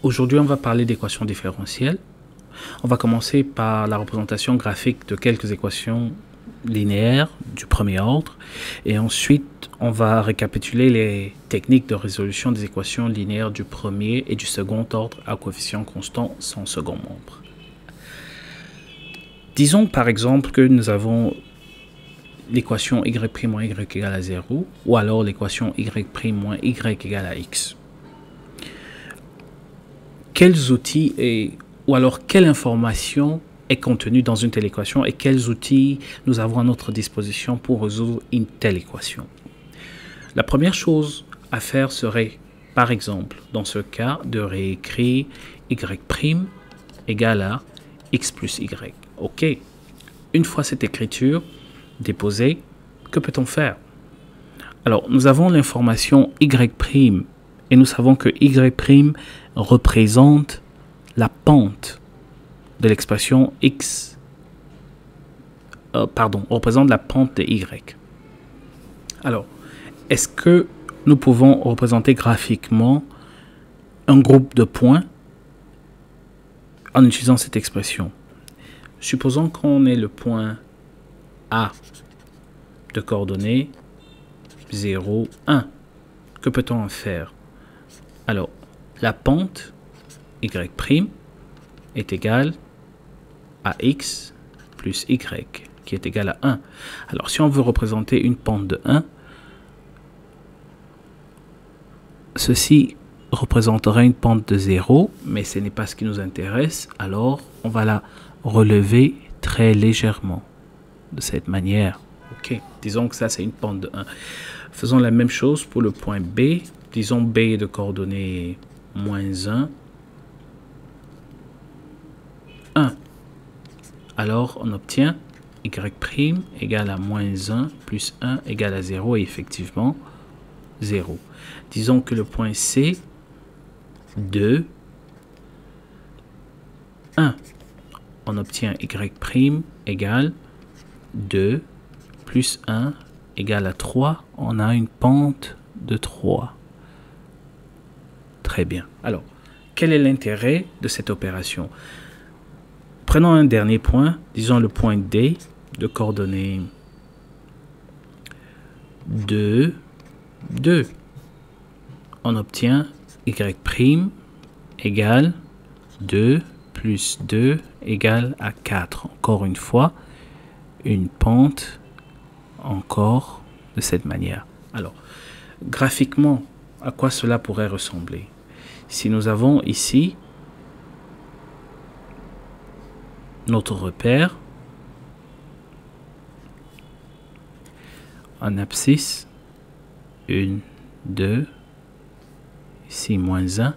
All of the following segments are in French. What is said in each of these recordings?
Aujourd'hui, on va parler d'équations différentielles. On va commencer par la représentation graphique de quelques équations linéaires du premier ordre. Et ensuite, on va récapituler les techniques de résolution des équations linéaires du premier et du second ordre à coefficient constant sans second membre. Disons par exemple que nous avons l'équation y' moins y égale à 0 ou alors l'équation y' moins y égale à x. Quels outils ou alors quelle information est contenue dans une telle équation et quels outils nous avons à notre disposition pour résoudre une telle équation? La première chose à faire serait, par exemple, dans ce cas, de réécrire y' égale à x plus y. Ok. Une fois cette écriture déposée, que peut-on faire? Alors, nous avons l'information y' et nous savons que y' représente la pente de l'expression x, représente la pente de y. Alors, est-ce que nous pouvons représenter graphiquement un groupe de points en utilisant cette expression? Supposons qu'on ait le point A de coordonnées 0, 1. Que peut-on en faire? Alors, la pente y' est égale à x plus y, qui est égal à 1. Alors, si on veut représenter une pente de 1, ceci représenterait une pente de 0, mais ce n'est pas ce qui nous intéresse. Alors, on va la relever très légèrement, de cette manière. Ok, disons que ça, c'est une pente de 1. Faisons la même chose pour le point B. Disons B est de coordonnées moins 1, 1. Alors, on obtient y' égale à moins 1 plus 1 égale à 0 et effectivement 0. Disons que le point C, 2, 1. On obtient y' égale 2 plus 1 égale à 3. On a une pente de 3. Très bien. Alors, quel est l'intérêt de cette opération? Prenons un dernier point, disons le point D de coordonnées 2, 2. On obtient y' égale 2 plus 2 égale à 4. Encore une fois, une pente encore de cette manière. Alors, graphiquement, à quoi cela pourrait ressembler? Si nous avons ici notre repère, en abscisse, 1, 2, ici moins 1,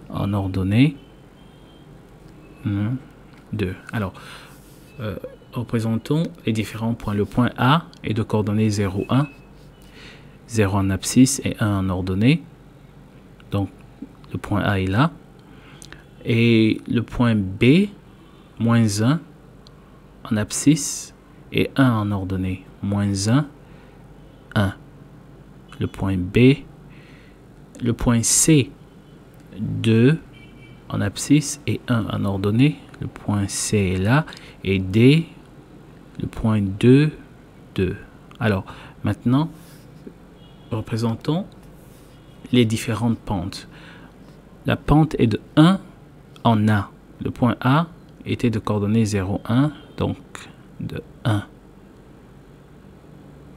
en ordonnée, 1, 2. Alors, représentons les différents points. Le point A est de coordonnées 0, 1, 0 en abscisse et 1 en ordonnée. Donc, le point A est là. Et le point B, moins 1 en abscisse et 1 en ordonnée. Moins 1, 1. Le point B. Le point C, 2 en abscisse et 1 en ordonnée. Le point C est là. Et D, le point 2, 2. Alors, maintenant, représentons les différentes pentes. La pente est de 1 en A. Le point A était de coordonnées 0, 1, donc de 1.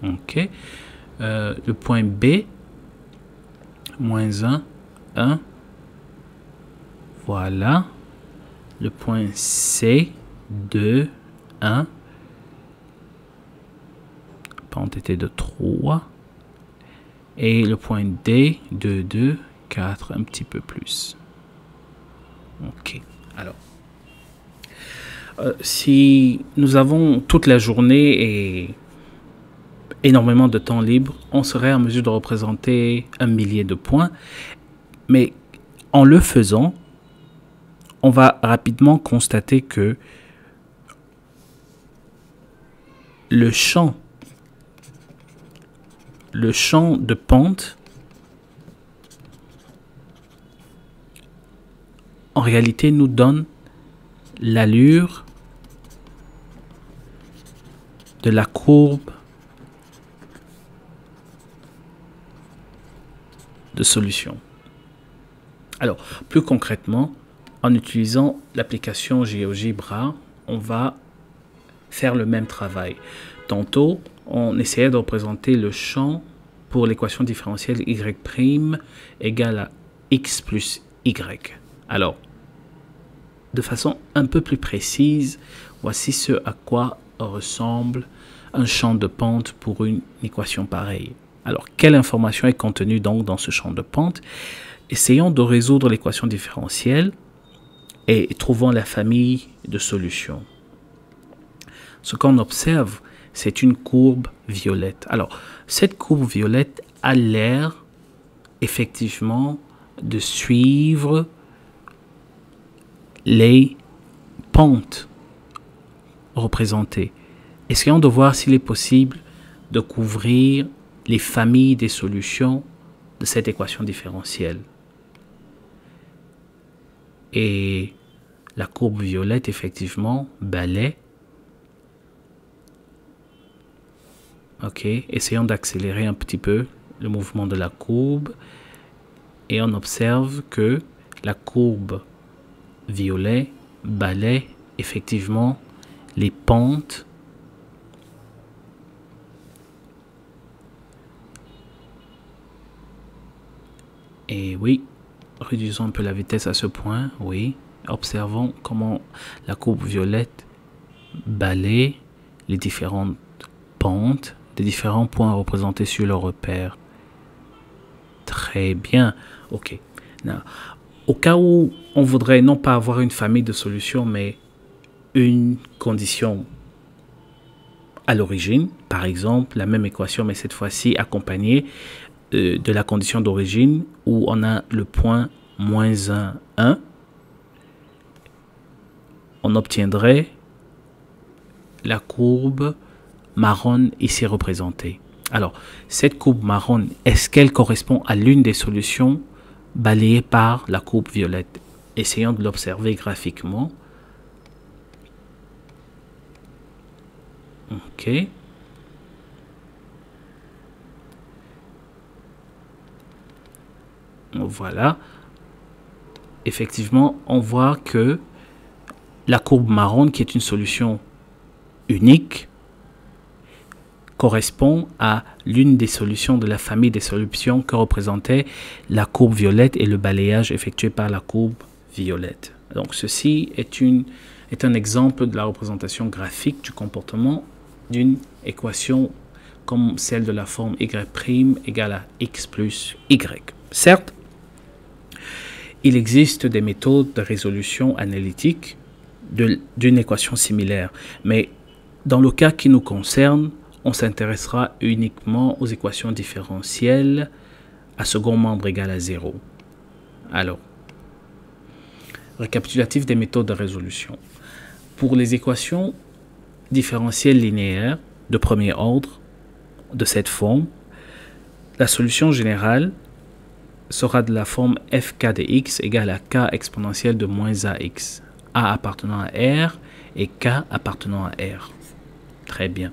Ok. Le point B, moins 1, 1. Voilà. Le point C, 2, 1. La pente était de 3. Et le point D, 2, 2, 4, un petit peu plus. Ok. Alors, si nous avons toute la journée et énormément de temps libre, on serait en mesure de représenter 1 millier de points. Mais en le faisant, on va rapidement constater que le champ de pente en réalité, nous donne l'allure de la courbe de solution. Alors, plus concrètement, en utilisant l'application GeoGebra, on va faire le même travail. Tantôt, on essayait de représenter le champ pour l'équation différentielle y' égale à x plus y. Alors, de façon un peu plus précise, voici ce à quoi ressemble un champ de pente pour une équation pareille. Alors, quelle information est contenue donc dans ce champ de pente? Essayons de résoudre l'équation différentielle et trouvons la famille de solutions. Ce qu'on observe, c'est une courbe violette. Alors, cette courbe violette a l'air effectivement de suivre les pentes représentées. Essayons de voir s'il est possible de couvrir les familles des solutions de cette équation différentielle. Et la courbe violette, effectivement, balaie. Ok, essayons d'accélérer un petit peu le mouvement de la courbe. Et on observe que la courbe violet balaie effectivement les pentes et oui, réduisons un peu la vitesse à ce point, oui, observons comment la courbe violette balaie les différentes pentes des différents points représentés sur le repère. Très bien, ok. Now, au cas où on voudrait non pas avoir une famille de solutions, mais une condition à l'origine, par exemple, la même équation, mais cette fois-ci accompagnée de la condition d'origine où on a le point moins 1, 1, on obtiendrait la courbe marron ici représentée. Alors, cette courbe marron, est-ce qu'elle correspond à l'une des solutions balayées par la courbe violette? Essayons de l'observer graphiquement. Ok. Voilà. Effectivement, on voit que la courbe marron, qui est une solution unique, correspond à l'une des solutions de la famille des solutions que représentait la courbe violette et le balayage effectué par la courbe violette. Donc ceci est un exemple de la représentation graphique du comportement d'une équation comme celle de la forme y' égale à x plus y. Certes, il existe des méthodes de résolution analytique d'une équation similaire, mais dans le cas qui nous concerne, on s'intéressera uniquement aux équations différentielles à second membre égal à 0. Alors, récapitulatif des méthodes de résolution. Pour les équations différentielles linéaires de premier ordre de cette forme, la solution générale sera de la forme fk de x égale à k exponentielle de moins ax, a appartenant à R et k appartenant à R. Très bien.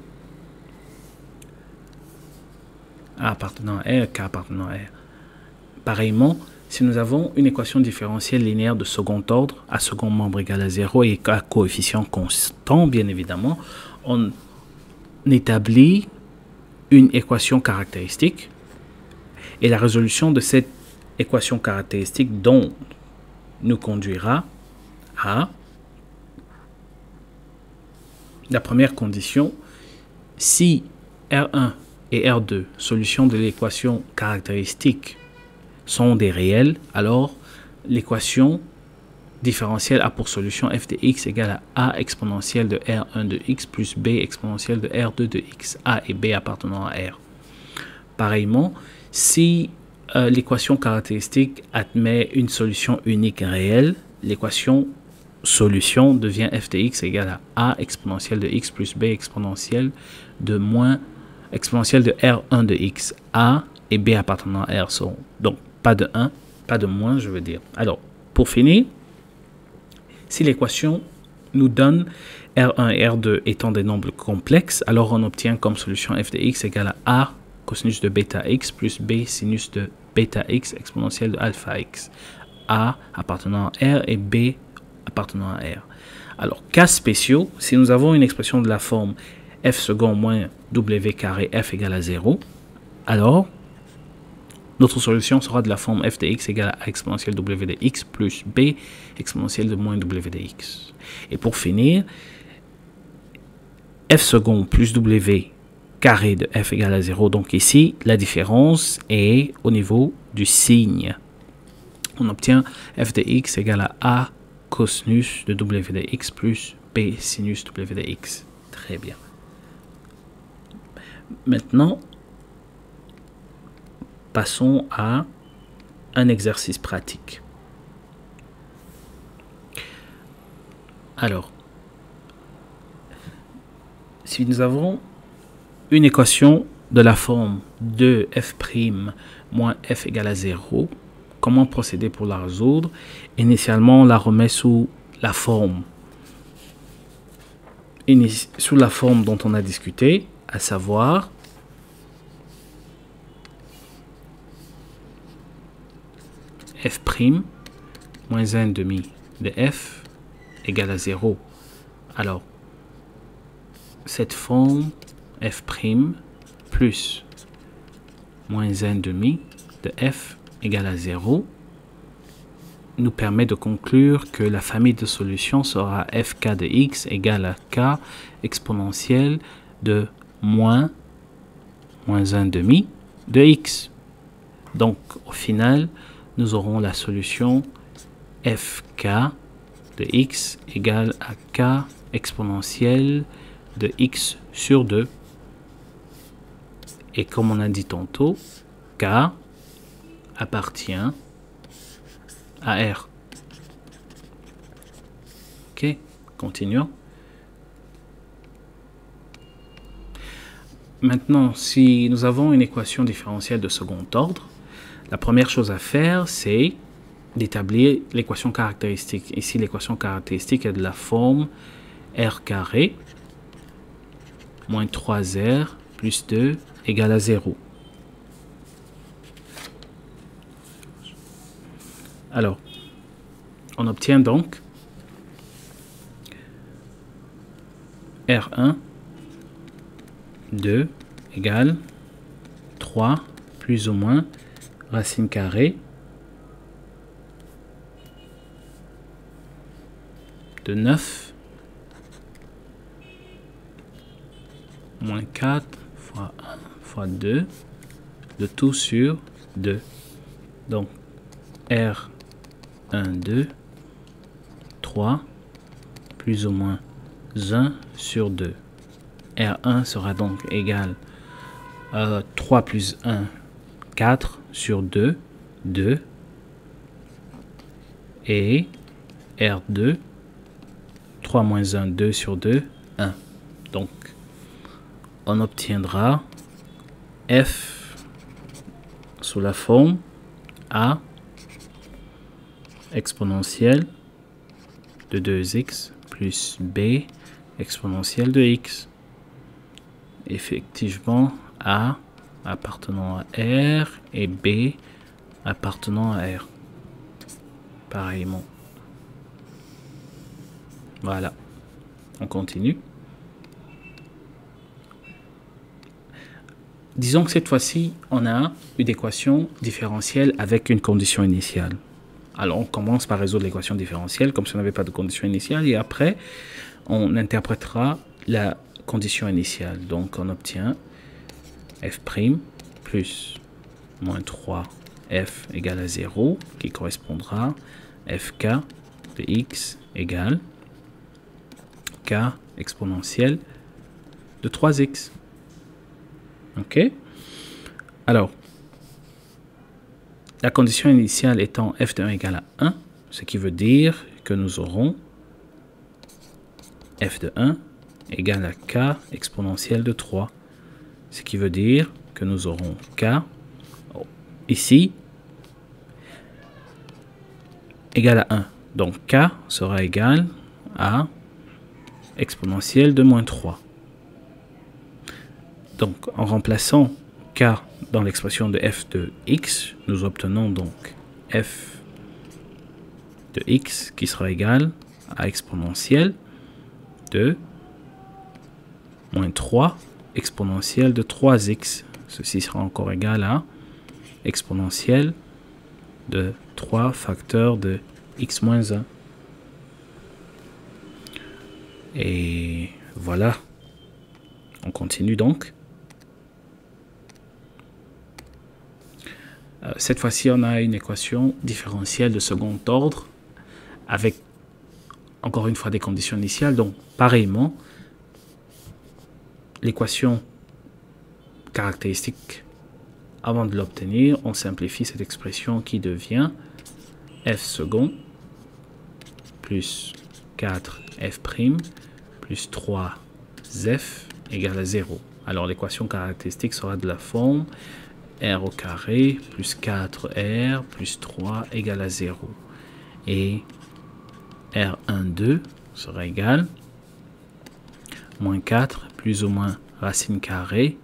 A appartenant à R, K appartenant à R. Pareillement, si nous avons une équation différentielle linéaire de second ordre à second membre égal à 0 et à coefficient constant, bien évidemment, on établit une équation caractéristique et la résolution de cette équation caractéristique dont nous conduira à la première condition: si R1 et R2, solution de l'équation caractéristique, sont des réels, alors l'équation différentielle a pour solution f de x égale à a exponentielle de R1 de x plus b exponentielle de R2 de x, a et b appartenant à R. Pareillement, si l'équation caractéristique admet une solution unique réelle, l'équation solution devient f de x égale à a exponentielle de x plus b exponentielle de moins exponentielle de R1 de x. A et b appartenant à R sont donc pas de 1, pas de moins, je veux dire. Alors, pour finir, Si l'équation nous donne R1 et R2 étant des nombres complexes, alors on obtient comme solution f de x égale à A cosinus de bêta x plus B sinus de bêta x exponentielle de alpha x. A appartenant à R et B appartenant à R. Alors, cas spéciaux, si nous avons une expression de la forme f second moins w carré f égale à 0, alors notre solution sera de la forme f de x égale à a exponentielle w de x plus b exponentielle de moins w de x. Et pour finir, f second plus w carré de f égale à 0. Donc ici, la différence est au niveau du signe. On obtient f de x égale à a cosinus de w de x plus b sinus w de x. Très bien. Maintenant, passons à un exercice pratique. Alors, si nous avons une équation de la forme 2f' moins f égale à 0, comment procéder pour la résoudre? Initialement, on la remet sous la forme dont on a discuté, à savoir f' moins 1 demi de f égale à 0. Alors, cette forme f' plus moins 1 demi de f égale à 0 nous permet de conclure que la famille de solutions sera fk de x égale à k exponentielle de moins 1 demi de x. Donc, au final, nous aurons la solution fk de x égale à k exponentielle de x sur 2. Et comme on a dit tantôt, k appartient à R. Ok, continuons. Maintenant, si nous avons une équation différentielle de second ordre, la première chose à faire, c'est d'établir l'équation caractéristique. Ici, l'équation caractéristique est de la forme R carré moins 3R plus 2 égale à 0. Alors, on obtient donc R1, 2 égale 3 plus ou moins racine carrée de 9 moins 4 fois 1 fois 2 de tout sur 2. Donc, R 1, 2, 3, plus ou moins 1 sur 2. R1 sera donc égal à 3 plus 1, 4 sur 2, 2. Et R2, 3 moins 1, 2 sur 2, 1. Donc, on obtiendra F sous la forme A exponentielle de 2x plus B exponentielle de x. Effectivement, A appartenant à R et B appartenant à R. Pareillement. Voilà. On continue. Disons que cette fois-ci, on a une équation différentielle avec une condition initiale. Alors, on commence par résoudre l'équation différentielle comme si on n'avait pas de condition initiale et après, on interprétera la condition initiale. Donc, on obtient f' plus moins 3f égale à 0 qui correspondra à fk de x égale k exponentielle de 3x. Ok? Alors, la condition initiale étant f de 1 égale à 1, ce qui veut dire que nous aurons f de 1 égale à k exponentielle de 3. Ce qui veut dire que nous aurons k ici égale à 1. Donc k sera égal à exponentielle de moins 3. Donc en remplaçant k dans l'expression de f de x, nous obtenons donc f de x qui sera égal à exponentielle de moins 3 exponentielle de 3x. Ceci sera encore égal à exponentielle de 3 facteurs de x moins 1. Et voilà. On continue donc. Cette fois-ci, on a une équation différentielle de second ordre avec, encore une fois, des conditions initiales. Donc, pareillement, l'équation caractéristique, avant de l'obtenir, on simplifie cette expression qui devient f second plus 4f' plus 3f égale à 0. Alors, l'équation caractéristique sera de la forme r au carré plus 4r plus 3 égale à 0. Et R12 sera égal moins 4 plus ou moins racine carrée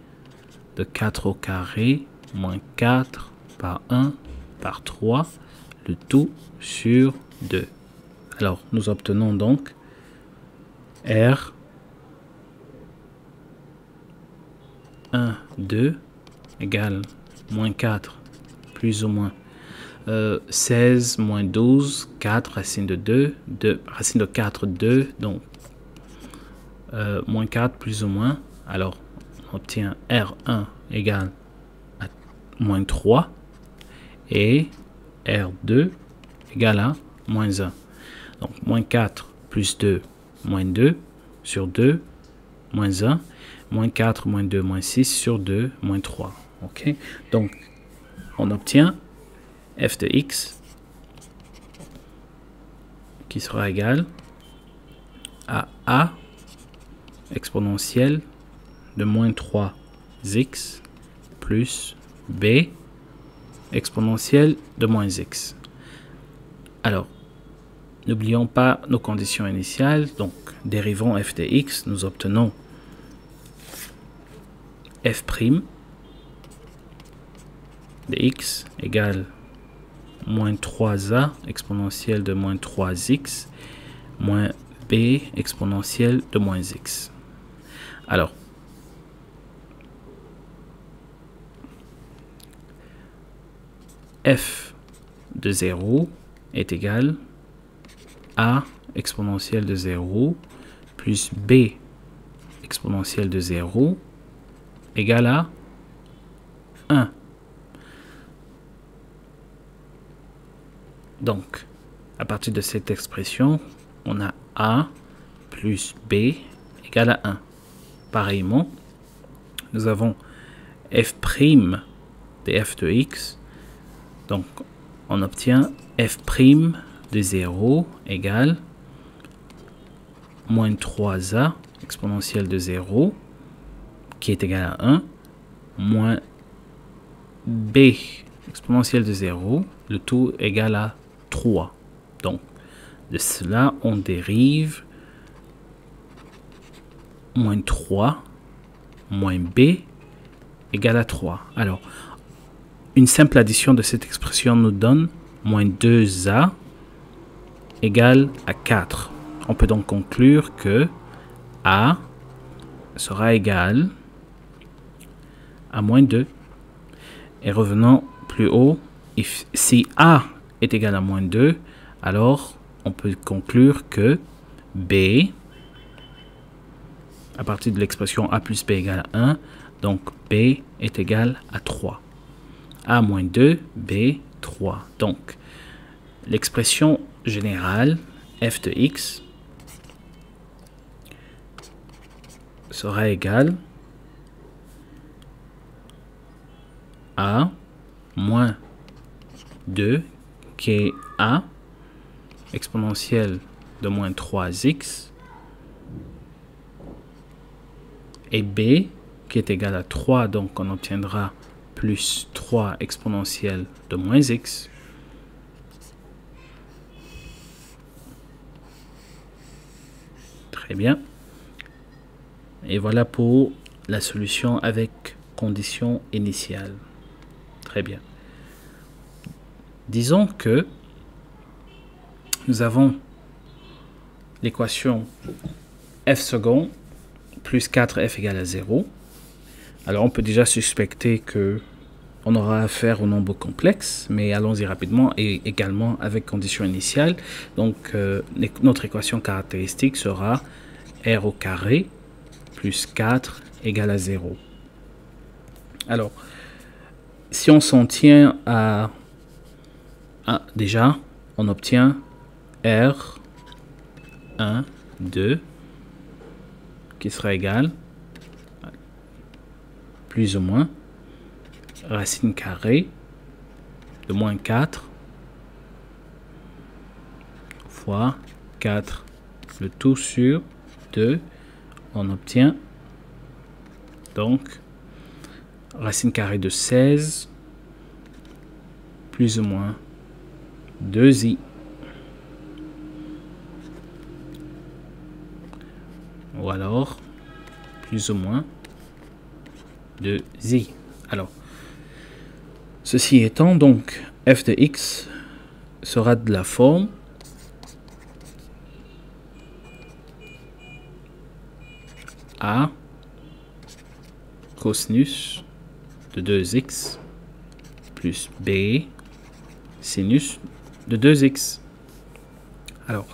de 4 au carré moins 4 par 1 par 3, le tout sur 2. Alors, nous obtenons donc R 1, 2 égale moins 4 plus ou moins 16 moins 12, 4 racine de 2, racine de 4, 2, donc moins 4 plus ou moins, alors on obtient R1 égale à moins 3 et R2 égale à moins 1. Donc moins 4 plus 2, moins 2 sur 2, moins 1, moins 4, moins 2, moins 6 sur 2, moins 3. Ok, donc on obtient f de x qui sera égal à a exponentielle de moins 3x plus b exponentielle de moins x. Alors, n'oublions pas nos conditions initiales. Donc, dérivons f de x, nous obtenons f' de x égale moins 3a exponentielle de moins 3x moins b exponentielle de moins x. Alors, f de 0 est égal à exponentielle de 0 plus b exponentielle de 0 égale à 1. Donc, à partir de cette expression, on a a plus b égale à 1. Pareillement, nous avons f' de f de x. Donc, on obtient f' de 0 égale moins 3a exponentielle de 0 qui est égal à 1 moins b exponentielle de 0, le tout égal à 3. Donc, de cela, on dérive moins 3 moins b égale à 3. Alors, une simple addition de cette expression nous donne moins 2a égale à 4. On peut donc conclure que a sera égal à moins 2. Et revenons plus haut, si a est égal à moins 2, alors on peut conclure que b, à partir de l'expression a plus b égale à 1, donc b est égal à 3. a moins 2, b, 3. Donc, l'expression générale f de x sera égale à moins 2 qui est a exponentielle de moins 3x et b qui est égal à 3, donc on obtiendra plus 3 exponentielle de moins x Très bien. Et voilà pour la solution avec condition initiale. Très bien. Disons que nous avons l'équation f second plus 4f égale à 0. Alors on peut déjà suspecter que on aura affaire au nombre complexe, mais allons-y rapidement et également avec condition initiale. Donc notre équation caractéristique sera r au carré plus 4 égale à 0. Alors, si on s'en tient à déjà, on obtient r 1, 2 qui sera égal plus ou moins racine carrée de moins 4 fois 4, le tout sur 2, on obtient donc racine carrée de 16 plus ou moins 2i. Ou alors plus ou moins 2i. Alors, ceci étant, donc f de x sera de la forme a cosinus de 2x plus b sinus de 2x. Alors,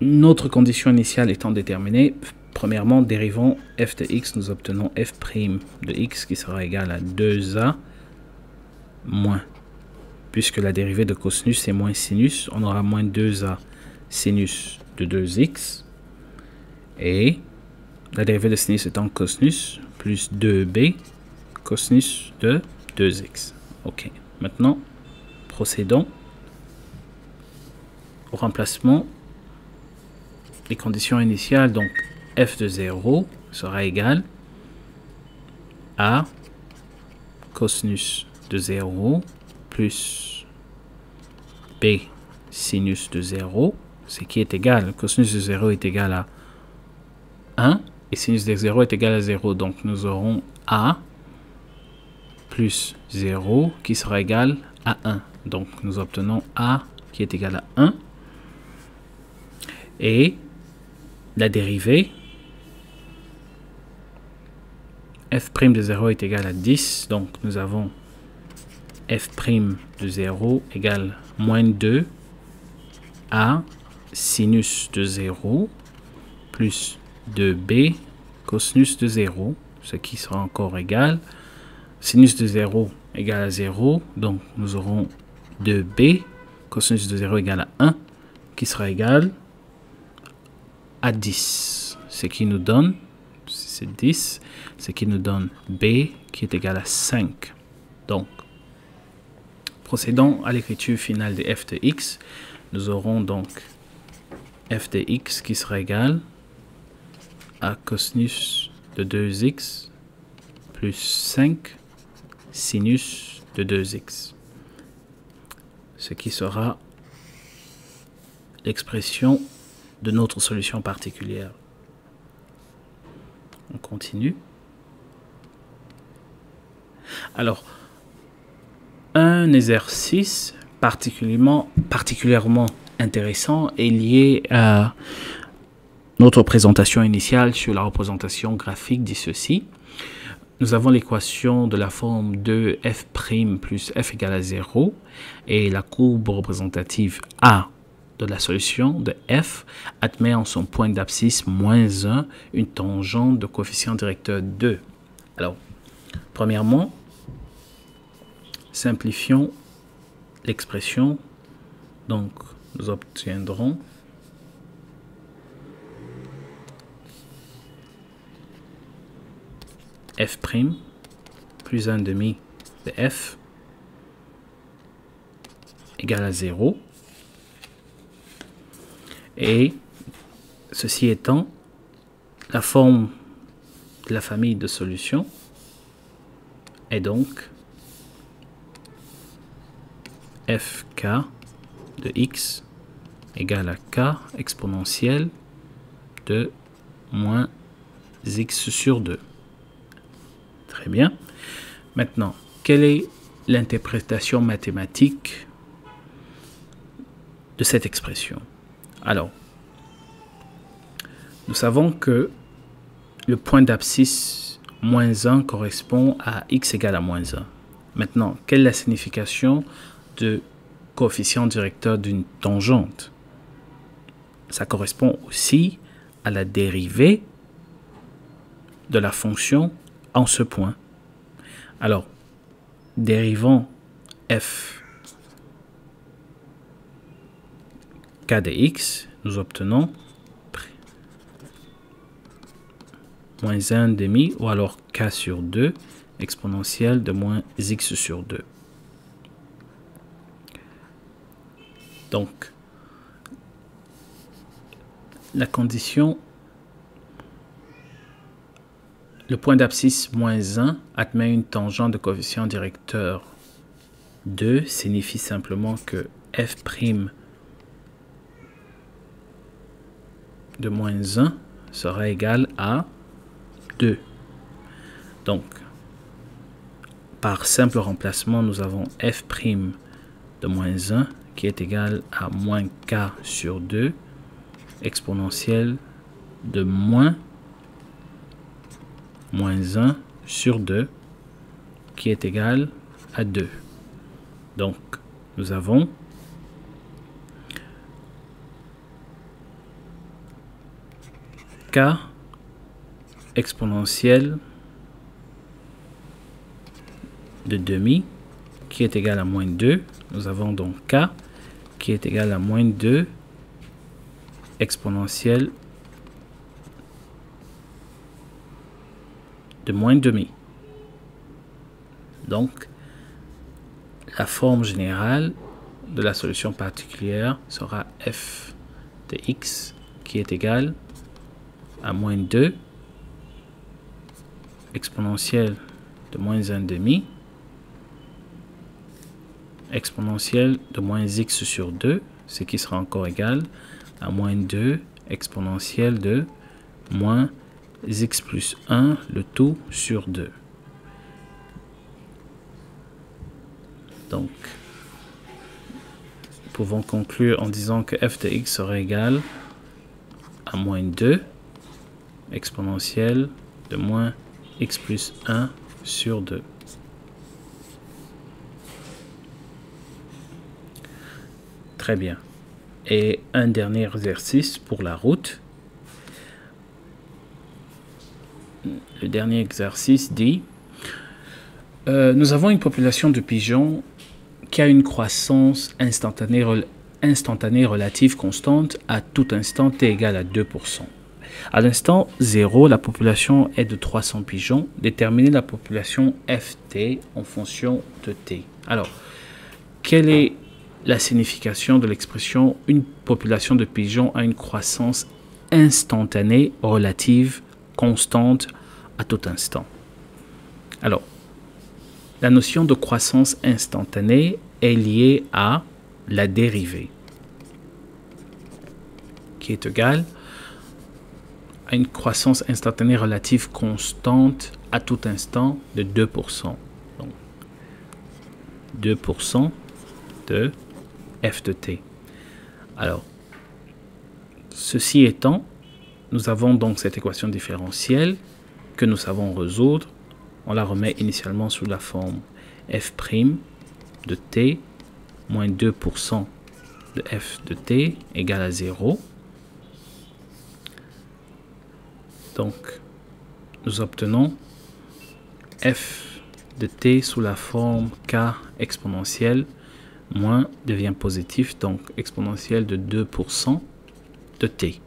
notre condition initiale étant déterminée, premièrement, dérivons f de x, nous obtenons f' de x qui sera égal à 2a moins. Puisque la dérivée de cosinus est moins sinus, on aura moins 2a sinus de 2x. Et la dérivée de sinus étant cosinus, plus 2b cosinus de 2x. Ok, maintenant, procédons au remplacement des conditions initiales. Donc, f de 0 sera égal à cosinus de 0 plus b sinus de 0, ce qui est égal, cosinus de 0 est égal à 1 et sinus de 0 est égal à 0. Donc, nous aurons a plus 0 qui sera égal à 1. Donc, nous obtenons a qui est égal à 1. Et la dérivée f' de 0 est égal à 10. Donc, nous avons f' de 0 égale moins 2 a sinus de 0 plus 2b cosinus de 0, ce qui sera encore égal. Sinus de 0 égale à 0, donc nous aurons 2b cosinus de 0 égale à 1, qui sera égal à 10, ce qui nous donne, c'est 10, ce qui nous donne b qui est égal à 5. Donc, procédons à l'écriture finale de f de x. Nous aurons donc f de x qui sera égal à cosinus de 2x plus 5 sinus de 2x, ce qui sera l'expression de notre solution particulière. On continue. Alors, un exercice particulièrement intéressant est lié à notre présentation initiale sur la représentation graphique dit ceci. Nous avons l'équation de la forme 2f' plus f égale à 0 et la courbe représentative A de la solution de f admet en son point d'abscisse moins 1 une tangente de coefficient directeur 2. Alors, premièrement, simplifions l'expression. Donc, nous obtiendrons f' plus 1 demi de f égale à 0. Et ceci étant, la forme de la famille de solutions est donc fk de x égale à k exponentielle de moins x sur 2. Très bien. Maintenant, quelle est l'interprétation mathématique de cette expression? Alors, nous savons que le point d'abscisse moins 1 correspond à x égale à moins 1. Maintenant, quelle est la signification de coefficient directeur d'une tangente? Ça correspond aussi à la dérivée de la fonction en ce point. Alors, dérivant f k de x, nous obtenons moins 1 demi ou alors k sur 2 exponentielle de moins x sur 2. Donc, la condition, le point d'abscisse moins 1 admet une tangente de coefficient directeur 2 signifie simplement que f' de moins 1 sera égal à 2. Donc, par simple remplacement, nous avons f' de moins 1 qui est égal à moins k sur 2 exponentielle de moins 1 sur 2 qui est égal à 2. Donc, nous avons k exponentielle de demi qui est égal à moins 2. Nous avons donc k qui est égal à moins 2 exponentielle de moins demi. Donc, la forme générale de la solution particulière sera f de x qui est égal à moins 2 exponentielle de moins 1 demi exponentielle de moins x sur 2, ce qui sera encore égal à moins 2 exponentielle de moins x plus 1, le tout sur 2. Donc, nous pouvons conclure en disant que f de x sera égal à moins 2 exponentielle de moins x plus 1 sur 2. Très bien. Et un dernier exercice pour la route. Le dernier exercice dit nous avons une population de pigeons qui a une croissance instantanée relative constante à tout instant t égale à 2%. À l'instant 0, la population est de 300 pigeons. Déterminez la population ft en fonction de t. Alors, quelle est la signification de l'expression une population de pigeons a une croissance instantanée relative constante à tout instant? Alors, la notion de croissance instantanée est liée à la dérivée qui est égale à une croissance instantanée relative constante à tout instant de 2%. Donc, 2% de f de t. Alors, ceci étant, nous avons donc cette équation différentielle que nous savons résoudre. On la remet initialement sous la forme f' de t moins 2% de f de t égale à 0. Donc, nous obtenons f de t sous la forme k exponentielle moins devient positif, donc exponentielle de 2% de t.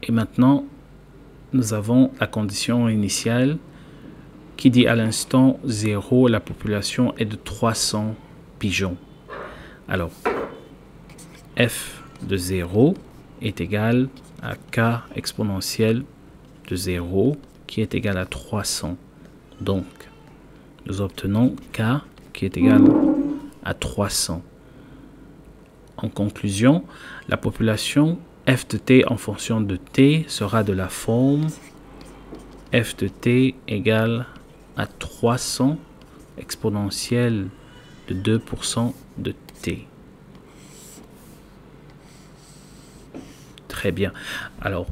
Et maintenant, nous avons la condition initiale qui dit à l'instant 0, la population est de 300 pigeons. Alors, f de 0 est égal à k exponentielle de 0 qui est égal à 300. Donc, nous obtenons k qui est égal à 300. En conclusion, la population f de t en fonction de t sera de la forme f de t égale à 300 exponentielle de 2% de t. Très bien. Alors,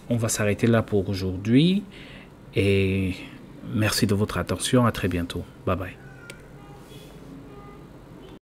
on va s'arrêter là pour aujourd'hui et merci de votre attention. À très bientôt. Bye bye.